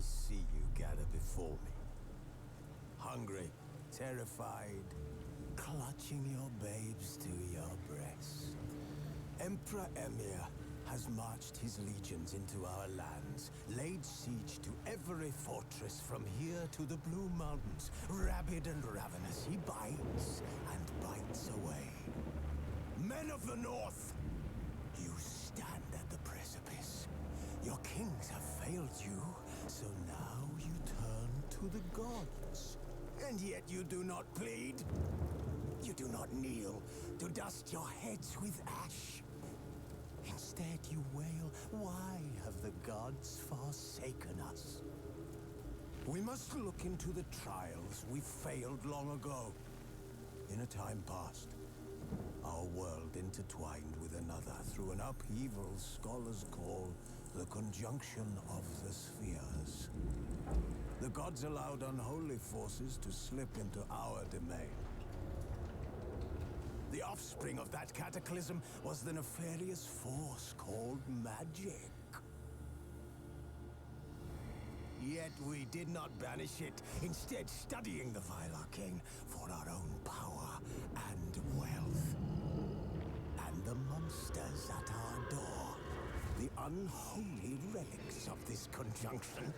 see you gather before me. Hungry, terrified, clutching your babes to your breast. Emperor Emir has marched his legions into our lands, laid siege to every fortress from here to the Blue Mountains. Rabid and ravenous, he bites and bites away. Men of the North, you stand at the precipice. Your kings have failed you, so now you turn to the gods. And yet you do not plead. You do not kneel to dust your heads with ash. Instead you wail, why have the gods forsaken us? We must look into the trials we failed long ago. In a time past, our world intertwined with another through an upheaval scholars call the conjunction of the spheres. The gods allowed unholy forces to slip into our domain. The offspring of that cataclysm was the nefarious force called magic. Yet we did not banish it, instead studying the vile arcane for our own power and wealth. And the monsters at our door, the unholy relics of this conjunction.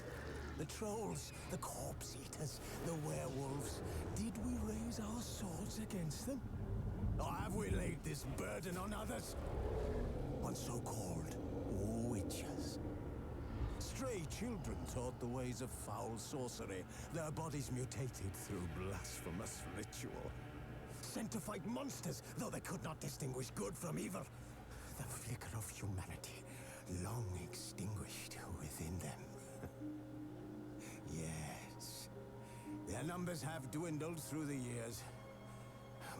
The trolls, the corpse eaters, the werewolves. Did we raise our swords against them? Or have we laid this burden on others? On so-called witches. Stray children taught the ways of foul sorcery, their bodies mutated through blasphemous ritual. Sent to fight monsters, though they could not distinguish good from evil. The flicker of humanity, long extinguished within them. Yes, their numbers have dwindled through the years.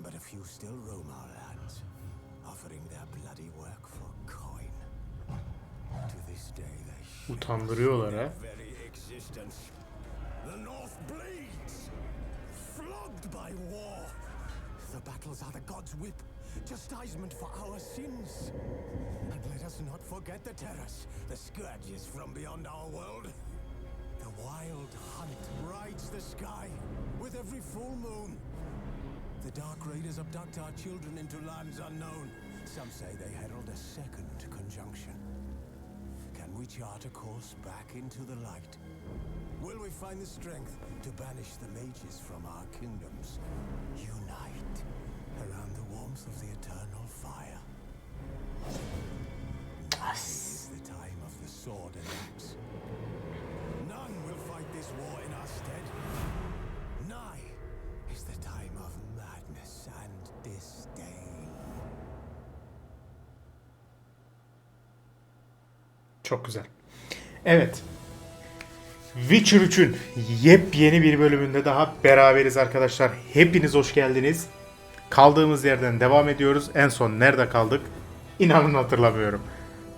But a few still roam our lands, offering their bloody work for coin. To this day they Utandırıyorlar ha. very existence. The North bleeds, flogged by war. The battles are the gods' whip, chastisement for our sins. And let us not forget the terrors, the scourges from beyond our world. The wild hunt rides the sky with every full moon. The Dark Raiders abduct our children into lands unknown. Some say they herald a second conjunction. Can we chart a course back into the light? Will we find the strength to banish the mages from our kingdoms? Unite around the warmth of the eternal fire. Now is the time of the sword and axe. None will fight this war in our stead. Nigh is the time of madness and disdain. Çok güzel. Evet. Witcher 3'ün yepyeni bir bölümünde daha beraberiz arkadaşlar. Hepiniz hoş geldiniz. Kaldığımız yerden devam ediyoruz. En son nerede kaldık? İnanın hatırlamıyorum.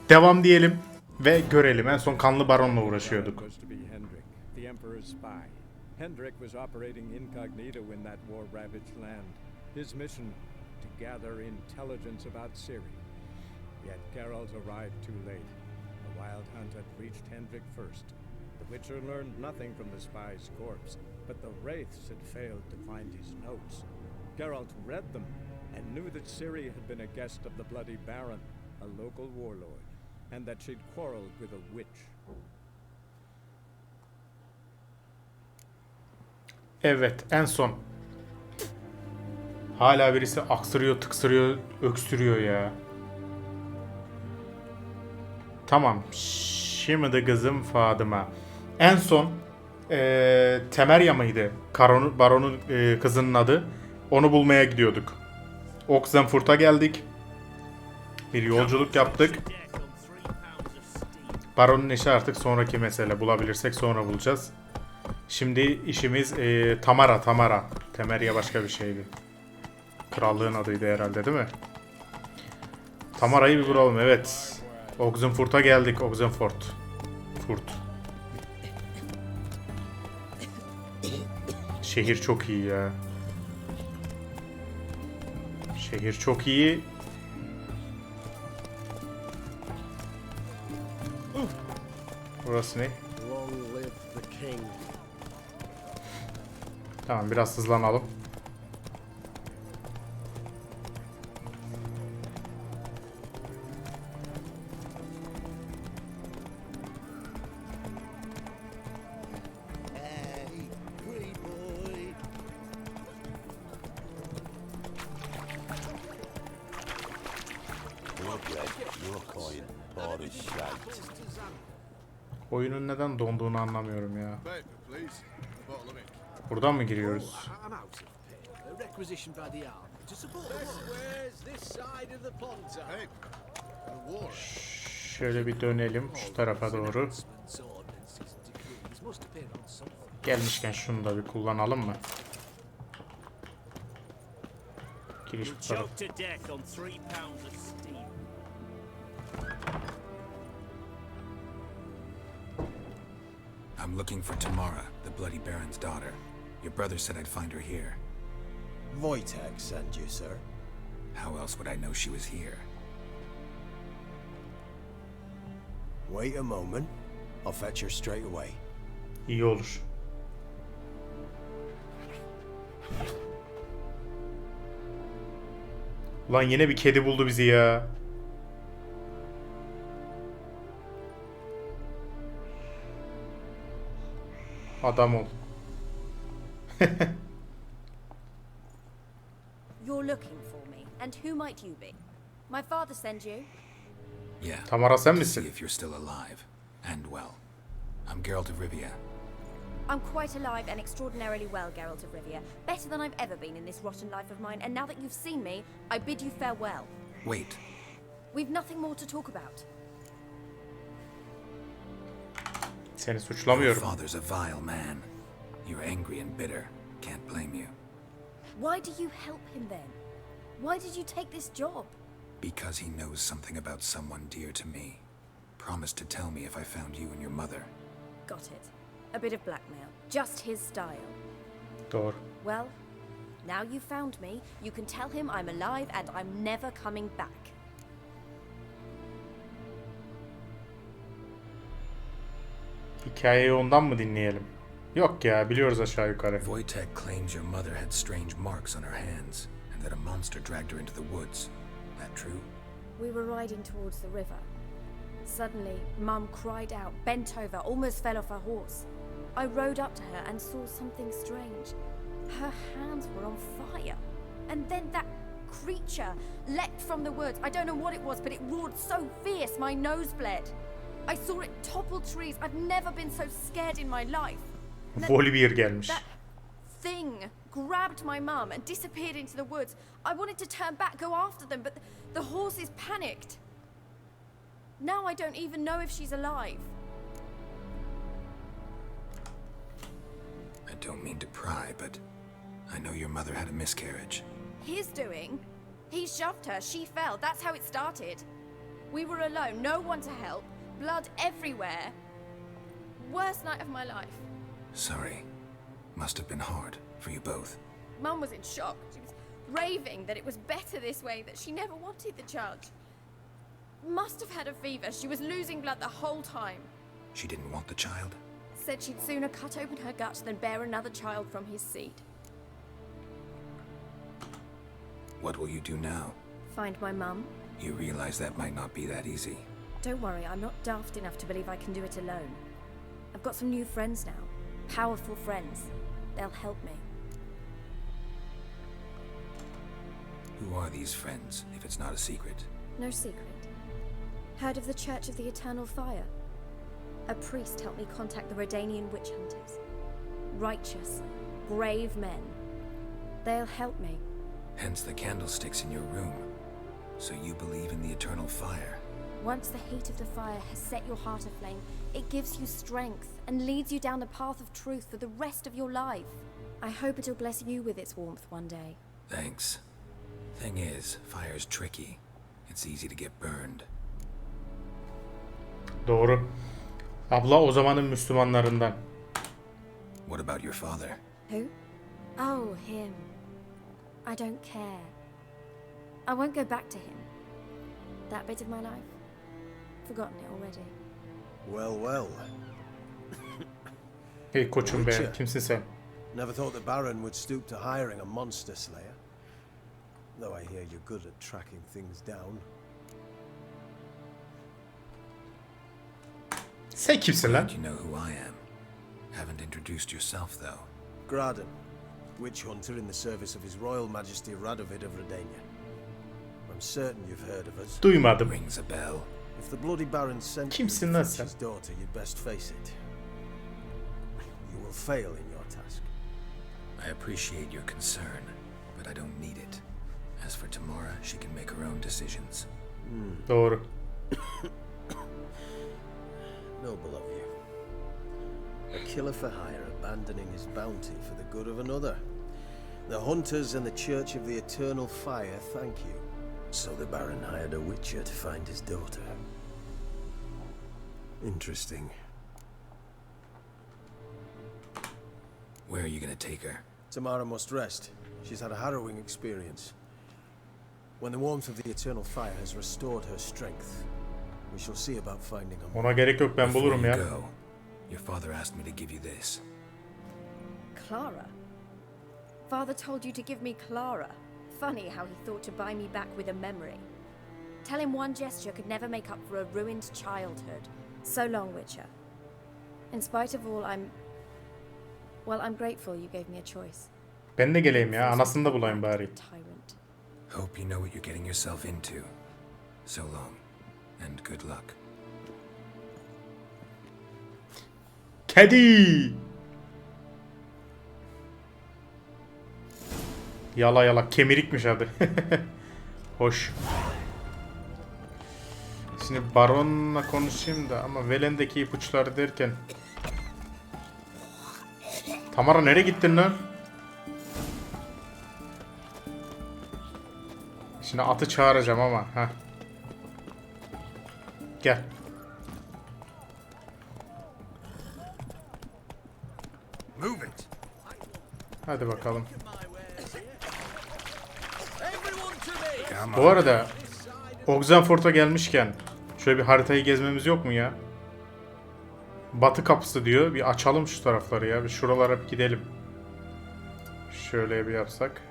Devam diyelim ve görelim. En son Kanlı Baron'la uğraşıyorduk. Hendrik was operating incognito in that war-ravaged land. His mission, to gather intelligence about Ciri. Yet Geralt arrived too late. The Wild Hunt had reached Hendrik first. The Witcher learned nothing from the spy's corpse, but the Wraiths had failed to find his notes. Geralt read them and knew that Ciri had been a guest of the Bloody Baron, a local warlord, and that she'd quarreled with a witch. Evet, en son. Hala birisi aksırıyor, tıksırıyor, öksürüyor ya. Tamam. Şimdi kızım Fadıma. En son Temerya mıydı? Baron'un kızının adı. Onu bulmaya gidiyorduk. Oxenfurt'a geldik. Bir yolculuk yaptık. Baron'un eşi artık sonraki mesele. Bulabilirsek sonra bulacağız. Şimdi işimiz Tamara. Temerya başka bir şeydi. Krallığın adıydı herhalde, değil mi? Tamara'yı bir bulalım, evet. Oxenfurt'a geldik. Oxenfurt. Şehir çok iyi ya. Şehir çok iyi. Burası ne? Long live the king. Tamam, biraz hızlanalım. Hey, pretty boy. Look at your coin. All the shite. Oyunun neden donduğunu anlamıyorum ya. Paper, please. A bottle of ink. Buradan mı giriyoruz? I'm out of paper. Requisition by the hour to support the Best war. squares this side of the pond, sir. Paper. The war. Şöyle bir dönelim şu tarafa doğru. Announcements, ordinances, and decrees must appear on something. Gelmişken şunu da bir kullanalım mı? Giriş bu taraf. Choked to death on 3 pounds of steam. I'm looking for Tamara, the Bloody Baron's daughter. Your brother said I'd find her here. Wojtek sent you, sir. How else would I know she was here? Wait a moment. I'll fetch her straight away. İyi olur. Ulan yine bir kedi buldu bizi ya. Adam ol. You're looking for me, and who might you be? My father send you? Yeah. Tamara sen To misin? see if you're still alive and well. I'm Geralt of Rivia. I'm quite alive and extraordinarily well, Geralt of Rivia. Better than I've ever been in this rotten life of mine, and now that you've seen me, I bid you farewell. Wait. We've nothing more to talk about. Seni Your suçlamıyorum. father's a vile man. You're angry and bitter. Can't blame you. Why do you help him then? Why did you take this job? Because he knows something about someone dear to me. Promised to tell me if I found you and your mother. Got it. A bit of blackmail. Just his style. Doğru. Well, now you found me, you can tell him I'm alive and I'm never coming back. Hikayeyi ondan mı dinleyelim? Yok ya, biliyoruz aşağı yukarı. Wojtek claims your mother had strange marks on her hands, and that a monster dragged her into the woods. That true? We were riding towards the river. Suddenly, Mum cried out, bent over, almost fell off her horse. I rode up to her and saw something strange. Her hands were on fire. And then that creature leapt from the woods. I don't know what it was, but it roared so fierce my nose bled. I saw it topple trees. I've never been so scared in my life. And then Volibear gelmiş. that thing grabbed my mum and disappeared into the woods. I wanted to turn back, go after them, but the horses panicked. Now I don't even know if she's alive. I don't mean to pry, but I know your mother had a miscarriage. His doing. He shoved her, she fell, that's how it started. We were alone, no one to help, blood everywhere. Worst night of my life. Sorry. Must have been hard for you both. Mum was in shock. She was raving that it was better this way, that she never wanted the child. Must have had a fever. She was losing blood the whole time. She didn't want the child? Said she'd sooner cut open her gut than bear another child from his seed. What will you do now? Find my mum. You realize that might not be that easy. Don't worry, I'm not daft enough to believe I can do it alone. I've got some new friends now. Powerful friends. They'll help me. Who are these friends, if it's not a secret? No secret. Heard of the Church of the Eternal Fire? A priest helped me contact the Redanian witch hunters. Righteous, brave men. They'll help me. Hence the candlesticks in your room. So you believe in the eternal fire? Once the heat of the fire has set your heart aflame, it gives you strength and leads you down the path of truth for the rest of your life. I hope it'll bless you with its warmth one day. Thanks. Thing is, fire's tricky. It's easy to get burned. Doğru. Abla o zamanın Müslümanlarından. What about your father? Who? Oh, him. I don't care. I won't go back to him. That bit of my life. Forgotten it already. Well, well. Hey koçum be, Witcher. kimsin sen? Never thought the Baron would stoop to hiring a monster slayer. Though I hear you're good at tracking things down. Sen kimsin lan? Glad you know who I am. Haven't introduced yourself, though. Graden, witch hunter in the service of His Royal Majesty Radovid of Redania. I'm certain you've heard of us. Duymadım. Rings a bell. If the bloody Baron sent you Kimsin to lan fetch sen? his daughter, you'd best face it. You will fail in your task. I appreciate your concern, but I don't need it. As for Tamara, she can make her own decisions. Doğru. Noble of you. A killer for hire abandoning his bounty for the good of another. The hunters and the Church of the Eternal Fire thank you. So the Baron hired a witcher to find his daughter. Interesting. Where are you gonna take her? Tamara must rest. She's had a harrowing experience. When the warmth of the Eternal Fire has restored her strength, we shall see about finding her. Ona gerek yok, ben Before bulurum you ya. go, your father asked me to give you this. Clara? Father told you to give me Clara. Funny how he thought to buy me back with a memory. Tell him one gesture could never make up for a ruined childhood. So long, Witcher. In spite of all, I'm grateful you gave me a choice. Ben de geleyim ya, anasını da bulayım bari. Tyrant. Hope you know what you're getting yourself into. So long, and good luck. Kedi! Yala yala, kemirikmiş adı. Hoş. Şimdi Baron'la konuşayım da ama Velen'deki ipuçları derken. Tamara nereye gittin lan? Şimdi atı çağıracağım ama. Heh. Gel. Move it! Hadi bakalım. Everyone to me! Come Bu on. arada Oxenford'a gelmişken şöyle bir haritayı gezmemiz yok mu ya? Batı kapısı diyor. Bir açalım şu tarafları ya. Bir şuralara bir gidelim. Şöyle bir yapsak.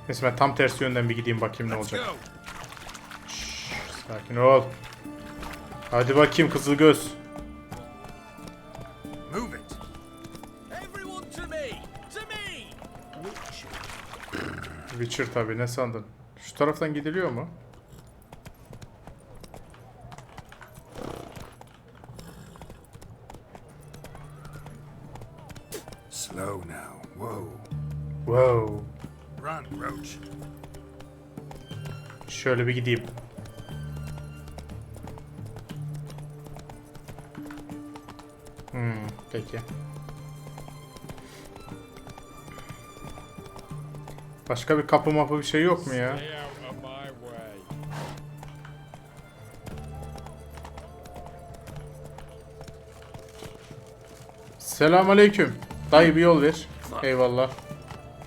Mesela tam tersi yönden bir gideyim bakayım ne olacak. Şşş, sakin ol. Hadi bakayım kızıl göz. Move it! Everyone to me! To me! Witcher tabi, ne sandın? Şu taraftan gidiliyor mu? Slow now. Whoa. Wow. Run, Roach. Şöyle bir gideyim. Peki. Başka bir kapı mapı bir şey yok mu ya? Stay out of my way. Selamünaleyküm. Dayı bir yol ver. Eyvallah.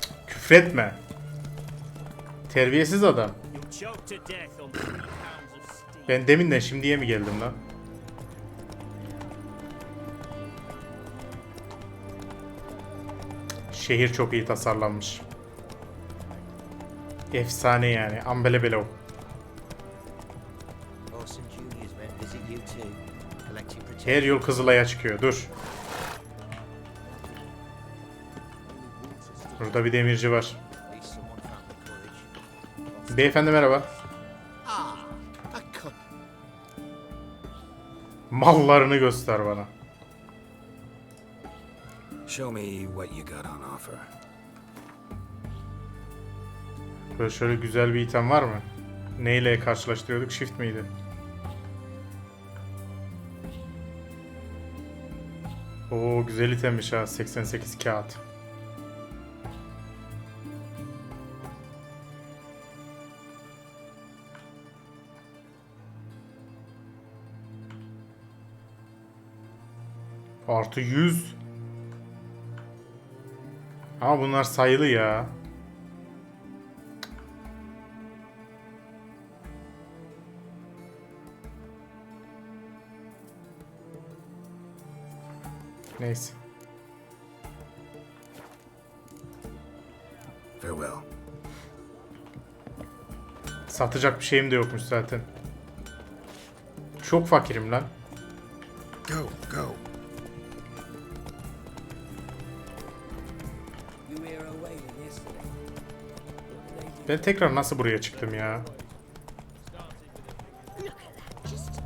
Cık, küfretme. Terbiyesiz adam. You'll choke to death on 3 pounds of steam. Ben deminden şimdiye mi geldim lan? Şehir çok iyi tasarlanmış. Efsane yani. Ambelebelo. Orson Junior's went visit you too. Collecting Her protection. yol Kızılay'a çıkıyor. Dur. Burada bir demirci var. At least someone found the courage. Beyefendi merhaba. Ah, I could. Mallarını göster bana. Show me what you got on offer. Böyle şöyle güzel bir item var mı? Neyle karşılaştırıyorduk? Shift miydi? Oo güzel itemmiş ha. 88 kağıt. Artı 100. Ama bunlar sayılı ya. Neyse. Farewell. Satacak bir şeyim de yokmuş zaten. Çok fakirim lan. Go, go. You were away yesterday. Ben tekrar nasıl buraya çıktım ya? Look at that. Just look.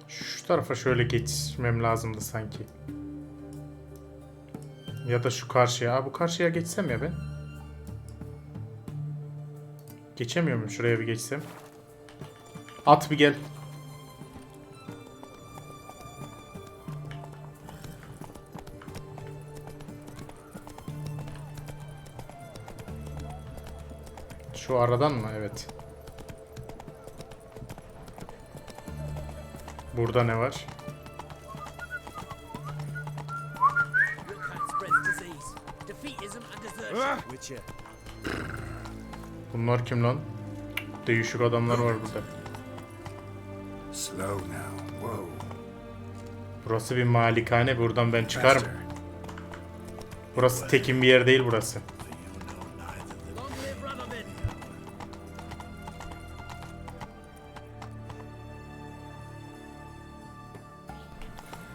Şu tarafa şöyle geçmem lazımdı sanki. Ya da şu karşıya. Aa, bu karşıya geçsem ya ben. Geçemiyor muyum? Şuraya bir geçsem. At bir gel. Şu aradan mı? Evet. Burada ne var? Spreads disease, defeatism and desertion. Witcher. Bunlar kim lan? Değişik adamlar var burada. Slow now. Whoa. Burası bir malikane. Buradan ben çıkarım. Faster. Burası tekin bir yer değil burası. Long live Radovid.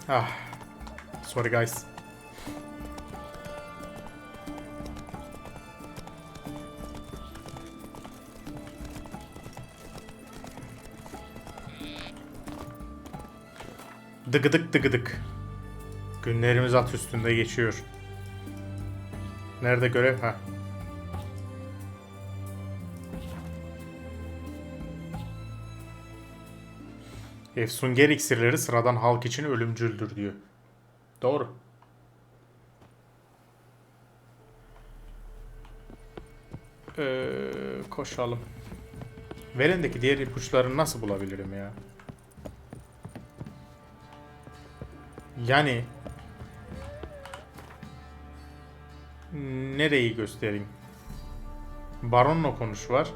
Ah. Sorry guys. Dıgıdık dıgıdık. Günlerimiz at üstünde geçiyor. Nerede görev? Ha. Efsunger iksirleri sıradan halk için ölümcüldür diyor. Doğru. Koşalım. Verendeki diğer ipuçlarını nasıl bulabilirim ya? Yani nereyi göstereyim? Baron'la konuş var.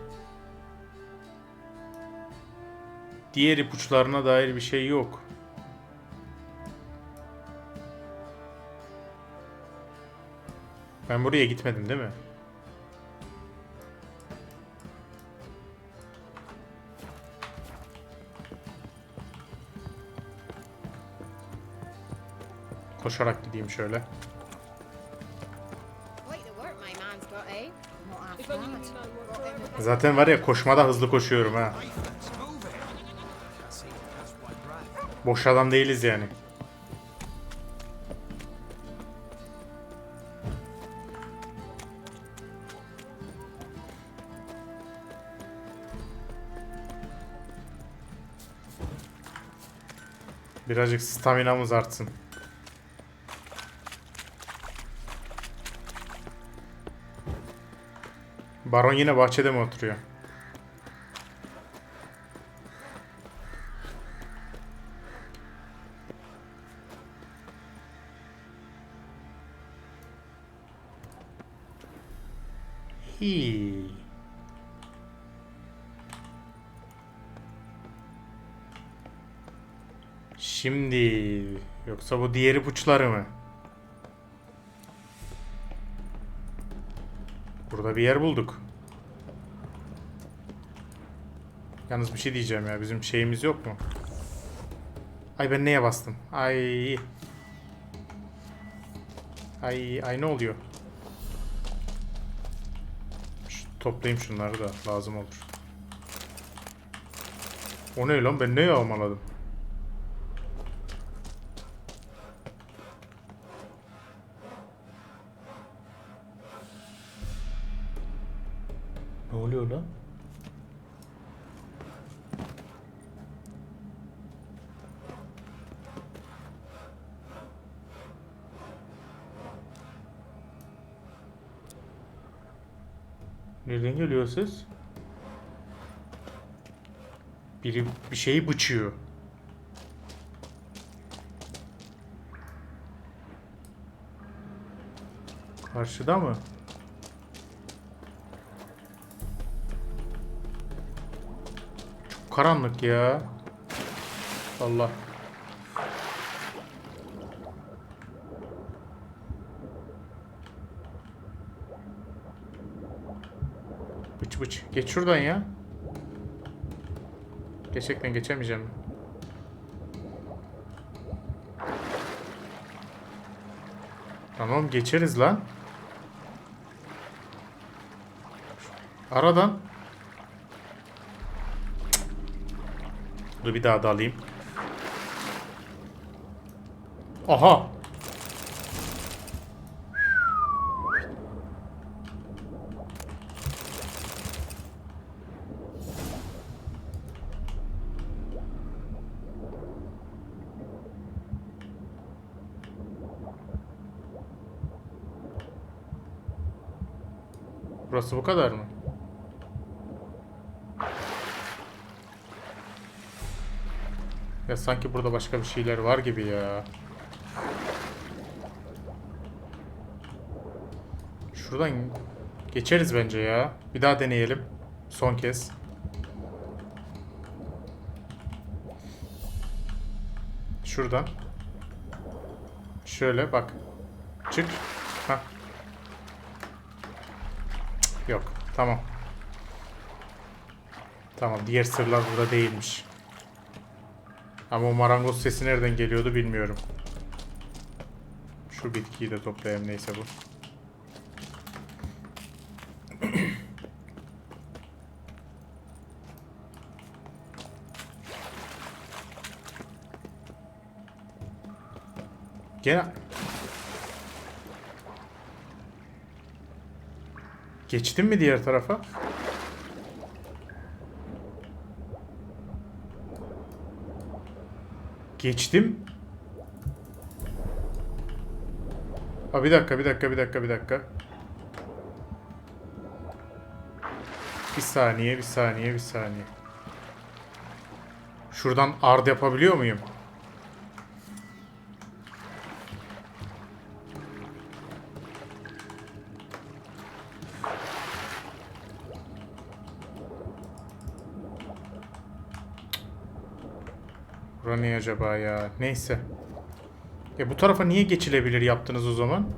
Diğer ipuçlarına dair bir şey yok. Ben buraya gitmedim değil mi? Koşarak gideyim şöyle. Quite the work my man's got, eh? Not half bad. Zaten var ya koşmada hızlı koşuyorum ha. Boş adam değiliz yani. Birazcık staminamız artsın. Baron yine bahçede mi oturuyor? Hii. Şimdi yoksa bu diğer ipuçları mı? Burada bir yer bulduk. Yalnız bir şey diyeceğim ya. Bizim şeyimiz yok mu? Ay ben neye bastım? Ay. Ay ne oluyor? Toplayayım şunları da lazım olur. O ne lan? Ben neye almaladım? Ne oluyor lan? Nereden geliyor ses? Biri bir şeyi bıçıyor. Karşıda mı? Çok karanlık ya. Allah. Bıç bıç. Geç şuradan ya. Gerçekten geçemeyeceğim. Tamam geçeriz lan. Aradan. Dur bir daha da alayım. Aha. Burası bu kadar mı? Ya sanki burada başka bir şeyler var gibi ya. Şuradan geçeriz bence ya. Bir daha deneyelim. Son kez. Şuradan. Şöyle bak. Çık. Hah. Yok. Tamam. Tamam. Diğer sırlar burada değilmiş. Ama o marangoz sesi nereden geliyordu bilmiyorum. Şu bitkiyi de toplayayım neyse bu. Gene... Geçtim mi diğer tarafa? Geçtim. Ha bir dakika. Bir saniye. Şuradan ard yapabiliyor muyum? Bura ne acaba ya? Neyse. Bu tarafa niye geçilebilir yaptınız o zaman?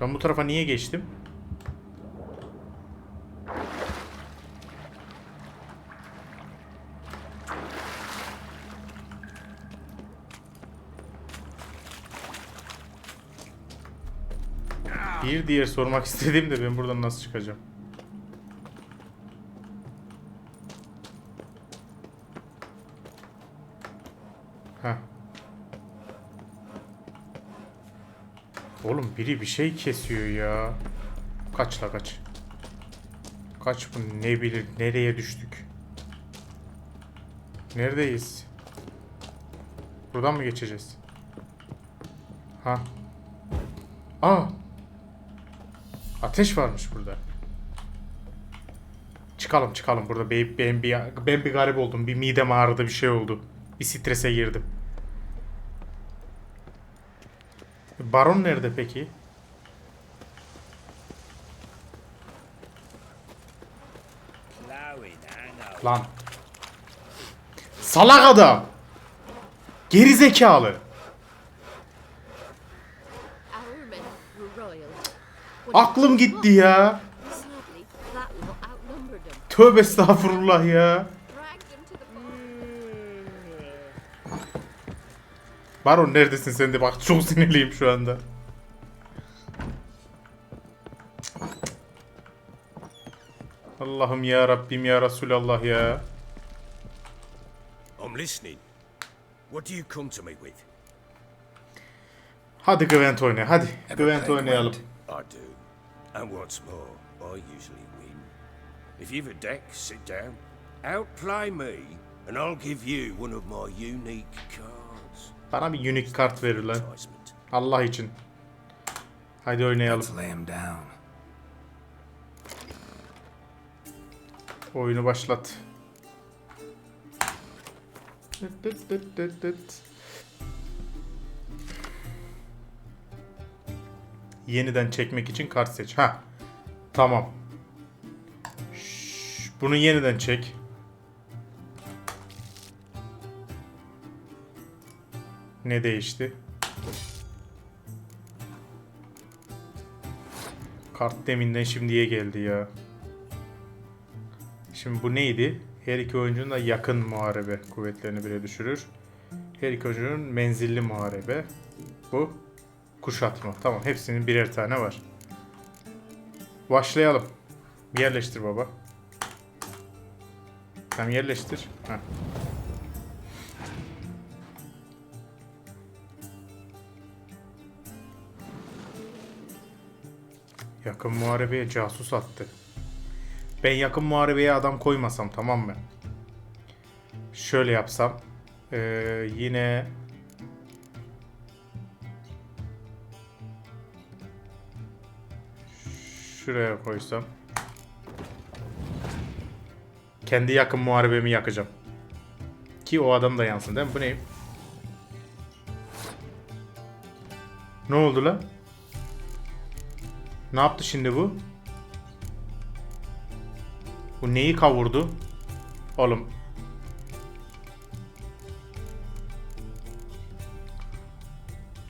Ben bu tarafa niye geçtim? Bir diğer sormak istediğim de ben buradan nasıl çıkacağım? Heh. Oğlum biri bir şey kesiyor ya. Kaç la kaç. Kaç bu ne bilir nereye düştük. Neredeyiz? Buradan mı geçeceğiz? Ha. Aa. Ateş varmış burada. Çıkalım burada. Ben bir garip oldum. Bir midem ağrıdı bir şey oldu. Bir strese girdim. Baron nerede peki? Lan. Salak adam. Geri zekalı. Aklım gitti ya. Tövbe estağfurullah ya. Baron neredesin sen de bak çok sinirliyim şu anda. Allah'ım ya Rabbim ya Resulallah ya. I'm listening. What do you come to me with? Hadi Gwent oyna hadi. Gwent oynayalım. I do. And what's more, I usually win. If you've a deck, sit down. Outplay me, and I'll give you one of my unique cards. Bana bir unique kart verir lan. Allah için. Hadi oynayalım. Oyunu başlat. Yeniden çekmek için kart seç. Ha. Tamam. Bunu yeniden çek. Ne değişti? Kart deminden şimdiye geldi ya. Şimdi bu neydi? Her iki oyuncunun da yakın muharebe kuvvetlerini bire düşürür. Her iki oyuncunun menzilli muharebe. Bu kuşatma. Tamam, hepsinin birer tane var. Başlayalım. Yerleştir baba. Tamam, yerleştir. Heh. Yakın muharebeye casus attı. Ben yakın muharebeye adam koymasam, tamam mı? Şöyle yapsam. Yine şuraya koysam. Kendi yakın muharebemi yakacağım. Ki o adam da yansın, değil mi? Bu ne? Ne oldu lan? Ne yaptı şimdi bu? Bu neyi kavurdu? Oğlum.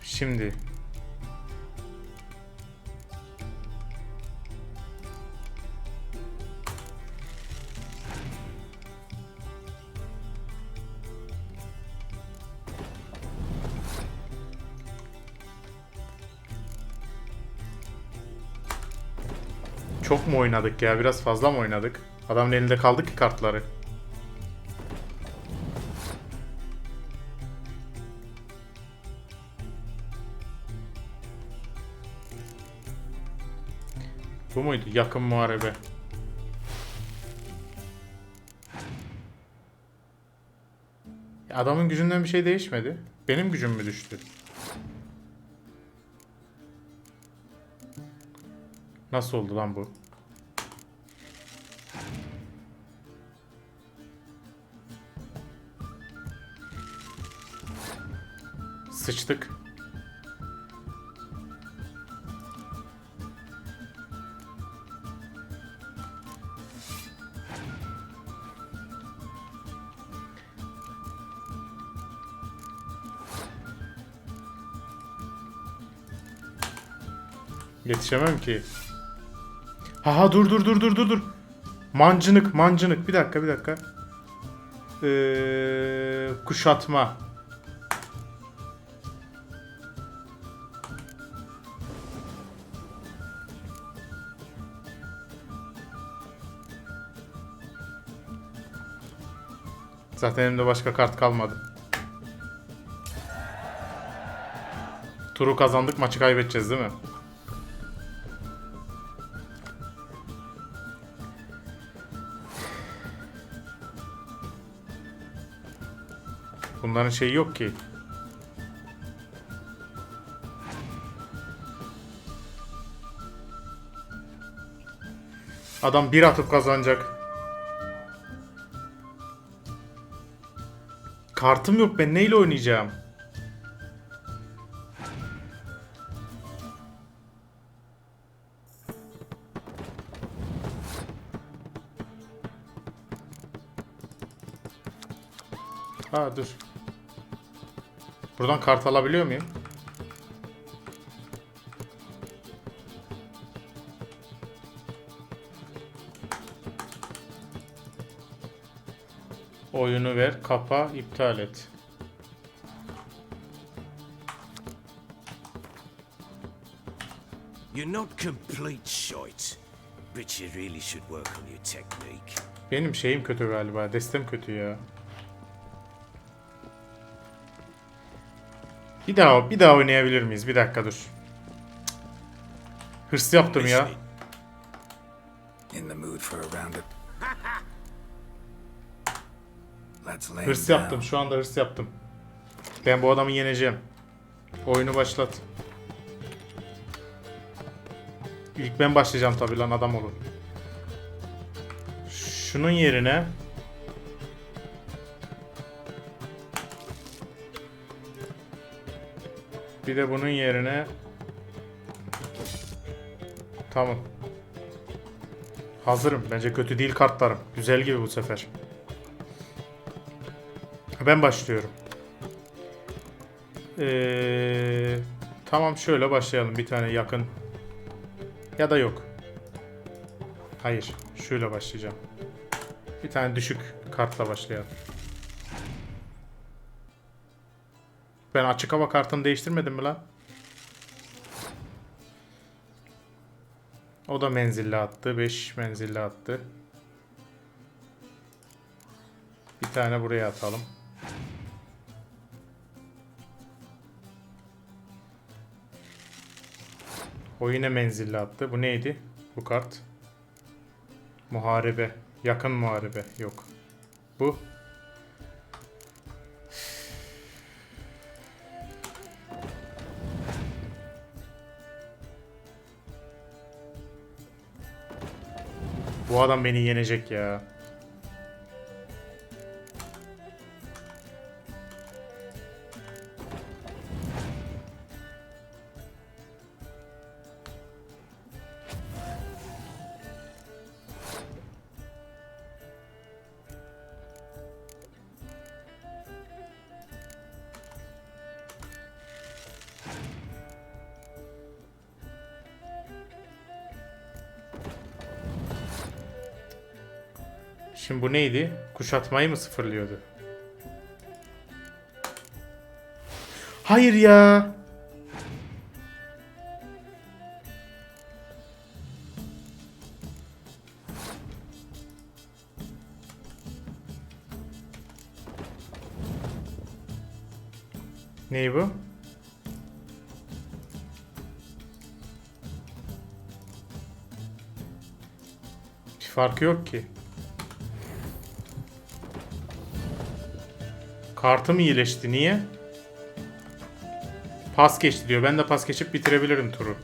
Şimdi. Çok mu oynadık ya? Biraz fazla mı oynadık? Adamın elinde kaldı ki kartları. Bu muydu? Yakın muharebe. Adamın gücünden bir şey değişmedi. Benim gücüm mü düştü? Nasıl oldu lan bu? Sıçtık. Yetişemem ki. Haha, dur. Mancınık. Bir dakika. Kuşatma. Zaten elimde başka kart kalmadı. Turu kazandık, maçı kaybedeceğiz değil mi? Bunların şeyi yok ki. Adam bir atıp kazanacak. Kartım yok, ben neyle oynayacağım? Ha, dur. Buradan kart alabiliyor muyum? Oyunu ver, kapa, iptal et. You're not complete shite, but you really should work on your technique. Benim şeyim kötü galiba, destem kötü ya. Bir daha oynayabilir miyiz? Bir dakika dur. Hırs yaptım ya. In the mood for a round. Hırs yaptım. Şu anda hırs yaptım. Ben bu adamı yeneceğim. Oyunu başlat. İlk ben başlayacağım tabii lan, adam olun. Şunun yerine bir de bunun yerine tamam. Hazırım. Bence kötü değil kartlarım. Güzel gibi bu sefer. Ben başlıyorum. Tamam, şöyle başlayalım. Bir tane yakın. Ya da yok. Hayır. Şöyle başlayacağım. Bir tane düşük kartla başlayalım. Ben açık hava kartını değiştirmedim mi lan? O da menzilli attı. 5 menzilli attı. Bir tane buraya atalım. O yine menzilli attı. Bu neydi? Bu kart. Muharebe. Yakın muharebe. Yok. Bu. Bu adam beni yenecek ya. Şimdi bu neydi? Kuşatmayı mı sıfırlıyordu? Hayır ya. Ney bu? Bir farkı yok ki. Kartım iyileşti. Niye? Pas geçti diyor. Ben de pas geçip bitirebilirim turu.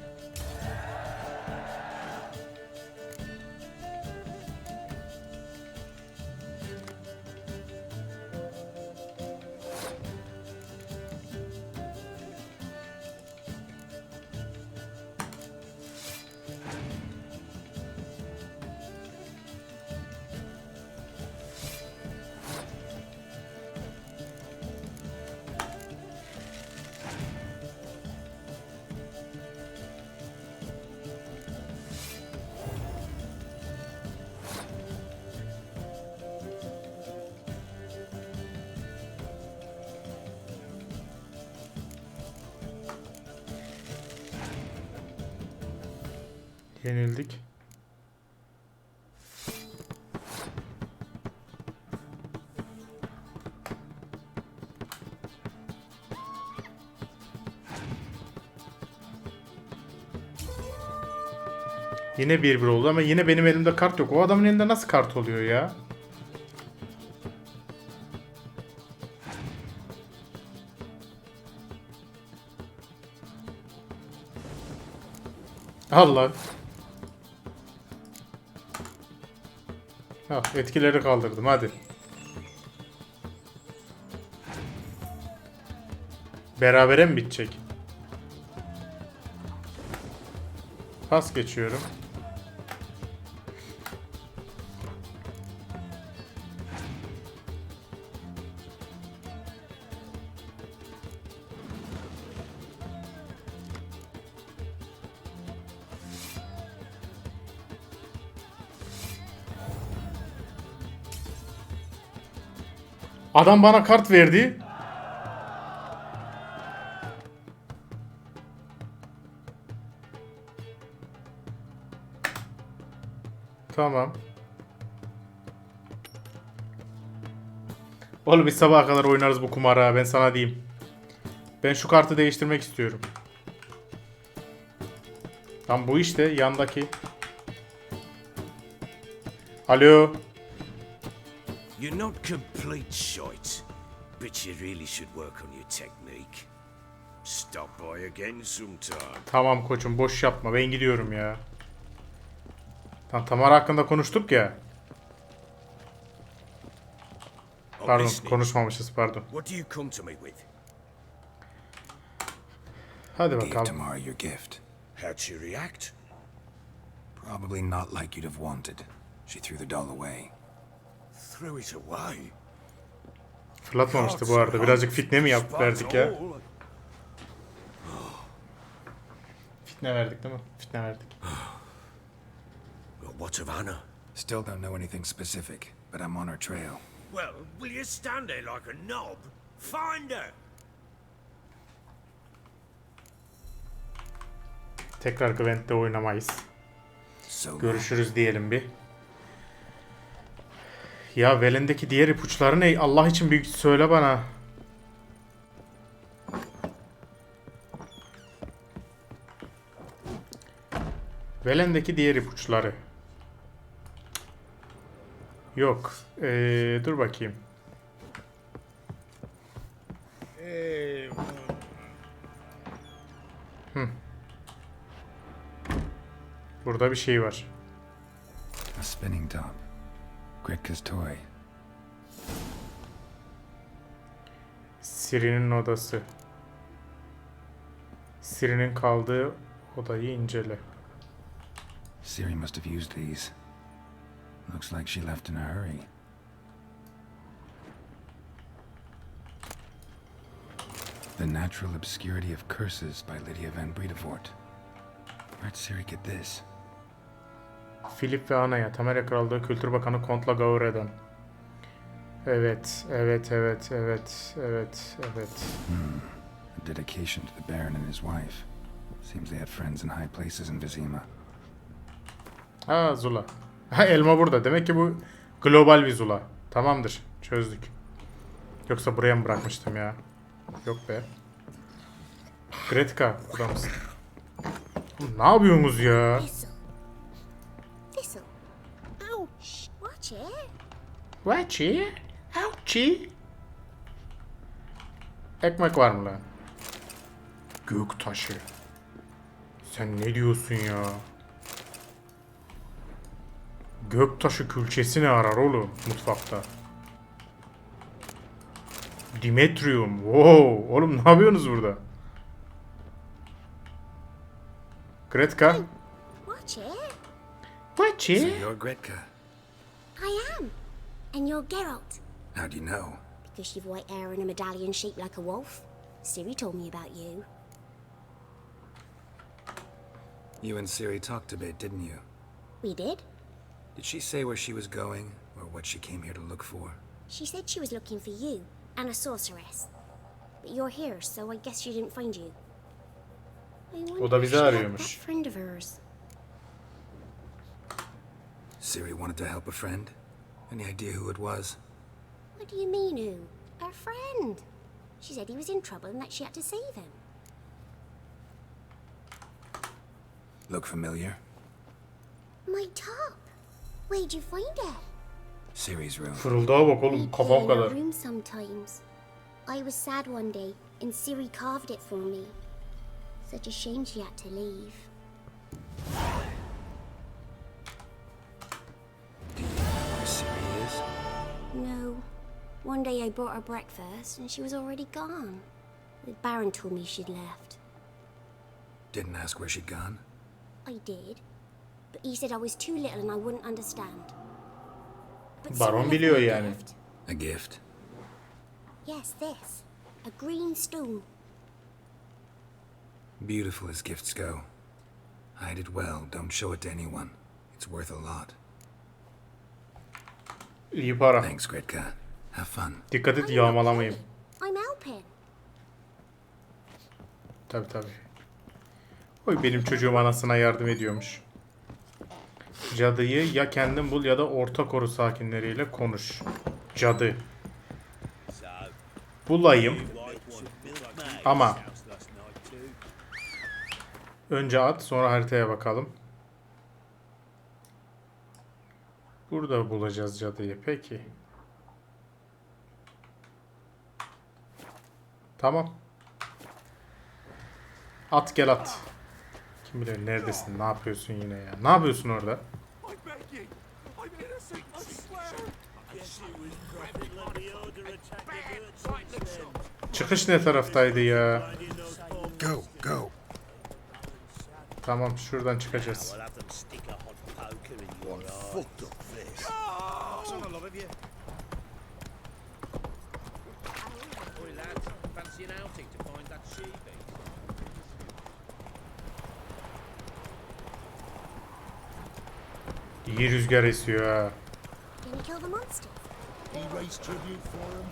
Yenildik. Yine 1-1 oldu ama yine benim elimde kart yok. O adamın elinde nasıl kart oluyor ya? Allah. Ah, etkileri kaldırdım hadi. Berabere mi bitecek? Pas geçiyorum. Adam bana kart verdi. Tamam. Oğlum biz sabaha kadar oynarız bu kumarı ha, ben sana diyeyim. Ben şu kartı değiştirmek istiyorum. Tam bu işte yandaki. Alo. You're not complete shite, but you really should work on your technique. Stop by again sometime. Tamam koçum, boş yapma, ben gidiyorum ya. Tamara hakkında konuştuk ya. Pardon, konuşmamışız, pardon. What do you come to me with? Hadi Gave bakalım. Tamara your gift. How'd she react? Probably not like you'd have wanted. She threw the doll away. Threw it away. Fırlatmamıştı bu arada. Birazcık fitne mi verdik ya? Fitne verdik değil mi? Fitne verdik. Well, what's of Anna? Still don't know anything specific, but I'm on her trail. Well, will you stand there like a knob? Find her! Tekrar Gwent'te oynamayız. So Görüşürüz diyelim bir. Ya Velen'deki diğer ipuçları ne? Allah için bir söyle bana. Velen'deki diğer ipuçları. Yok. Dur bakayım. Burada bir şey var. a spinning top. Gretka's toy. Ciri'nin odası. Ciri'nin kaldığı odayı incele. Ciri must have used these. Looks like she left in a hurry. The Natural Obscurity of Curses by Lydia van Bredevoort. Where'd Ciri get this? Filip ve Ana'ya, Temerya Krallığı Kültür Bakanı Kontla Gaure'den. Evet. A dedication to the Baron and his wife. Seems they had friends in high places in Vizima. Ha, Zula. Ha, elma burada. Demek ki bu global bir Zula. Tamamdır. Çözdük. Yoksa buraya mı bırakmıştım ya? Yok be. Gretka. Burada mısın? Ne yapıyorsunuz ya? Thistle. Ouch. Watch it. Vaçi. Ouchie. Ekmek var mı lan? Gök taşı. Sen ne diyorsun ya? Göktaşı külçesi arar oğlum mutfakta? Dimetrium. Wow. Oğlum ne yapıyorsunuz burada? Gretka. Watch it. So Vaçi. you're Gretka. I am. And you're Geralt. How do you know? Because you've white hair and a medallion shaped like a wolf. Ciri told me about you. You and Ciri talked a bit, didn't you? We did. Did she say where she was going, or what she came here to look for? She said she was looking for you and a sorceress. But you're here, so I guess she didn't find you. I wonder O da if bizi she helped arıyormuş. that friend of hers. Ciri wanted to help a friend? Any idea who it was? What do you mean, who? Her friend. She said he was in trouble and that she had to save him. Look familiar? My top. Where'd you find it? Ciri's room. Fırıldağa bak oğlum We kafam play in our kadar. room sometimes. I was sad one day and Ciri carved it for me. Such a shame she had to leave. Do you know where Ciri is? No. One day I brought her breakfast and she was already gone. The Baron told me she'd left. Didn't ask where she'd gone? I did. But he said I was too little and I wouldn't understand. But Baron Ciri left biliyor me a yani. gift. A gift? Yes, this. A green stone. Beautiful as gifts go. Hide it well, don't show it to anyone. It's worth a lot. İyi para. Thanks, Gretka. Have fun. Dikkat et I'm yağmalamayayım. okay. I'm helping. Tabii. Oy benim çocuğum anasına yardım ediyormuş. Cadıyı ya kendin bul ya da orta koru sakinleriyle konuş. Cadı. Bulayım. Ama önce at sonra haritaya bakalım. Burada bulacağız cadıyı. Peki. Tamam. At gel at. Kim bilir neredesin? Ne yapıyorsun yine ya? Ne yapıyorsun orada? I beg you! I'm innocent, I swear! Çıkış ne taraftaydı ya? Go, go. Tamam şuradan çıkacağız. I'll have them stick a hot poker in your eye. Fucked up this. Son a lot of you. Oi, lads, fancy an outing to find that she-beast? İyi rüzgar esiyor ha. Gonna kill the monster. He raised tribute for him.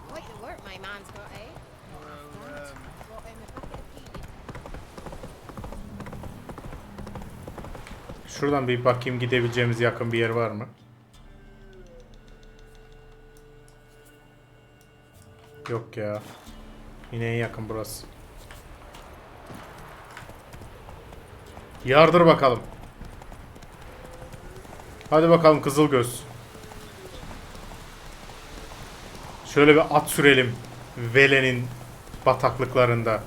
Quite the work my man's got, eh? Brought him a bucket of peas. Şuradan bir bakayım, gidebileceğimiz yakın bir yer var mı? Yok ya. Yine en yakın burası. Yardır bakalım. Hadi bakalım Kızılgöz. Şöyle bir at sürelim. Vele'nin bataklıklarında.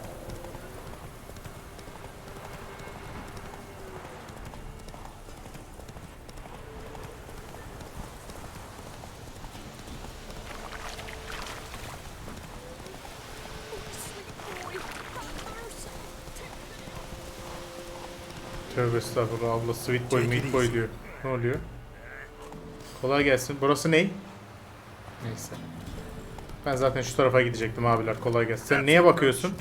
Tövbe estağfurullah, abla sweet boy meat boy diyor. Ne oluyor? Kolay gelsin. Burası ne? Neyse. Ben zaten şu tarafa gidecektim abiler. Kolay gelsin. Sen neye bakıyorsun?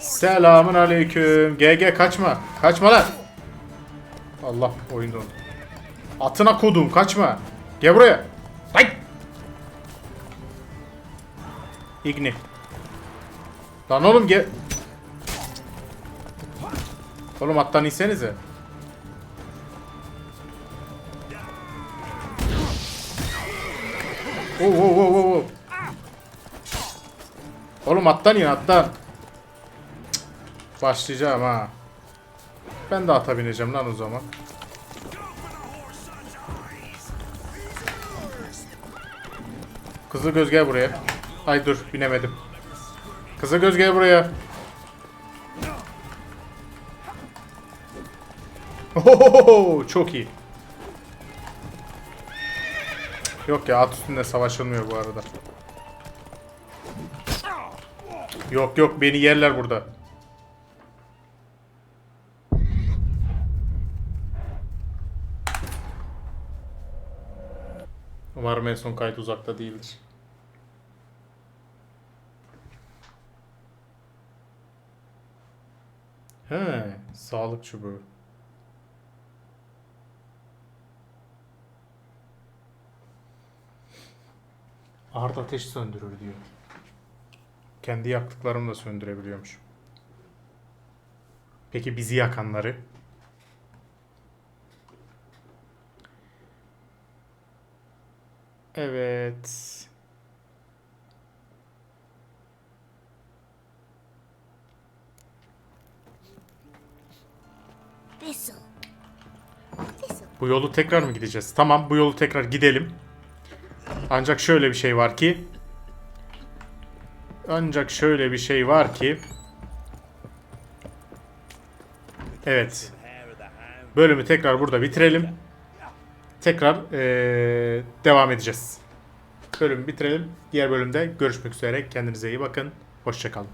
Selamun aleyküm. GG kaçma. Kaçma lan. Allah, oyun dondu. Atına kodum, kaçma. Gel buraya. Ay. Igni. Lan oğlum gel. Oğlum attan insenize. Oo. Oğlum attan in, attan. Başlayacağım ha. Ben de ata bineceğim lan o zaman. Kızılgöz gel buraya. Ay dur, binemedim. Kızılgöz gel buraya. Ohohoho, çok iyi. Yok ya, at üstünde savaşılmıyor bu arada. Yok beni yerler burada. Umarım en son kayıt uzakta değildir. He, sağlık çubuğu. Ard ateş söndürür diyor. Kendi yaktıklarımı da söndürebiliyormuş. Peki bizi yakanları? Evet. Bu yolu tekrar mı gideceğiz? Tamam, bu yolu tekrar gidelim. Ancak şöyle bir şey var ki. Evet. Bölümü tekrar burada bitirelim. Tekrar devam edeceğiz. Bölümü bitirelim. Diğer bölümde görüşmek üzere. Kendinize iyi bakın. Hoşça kalın.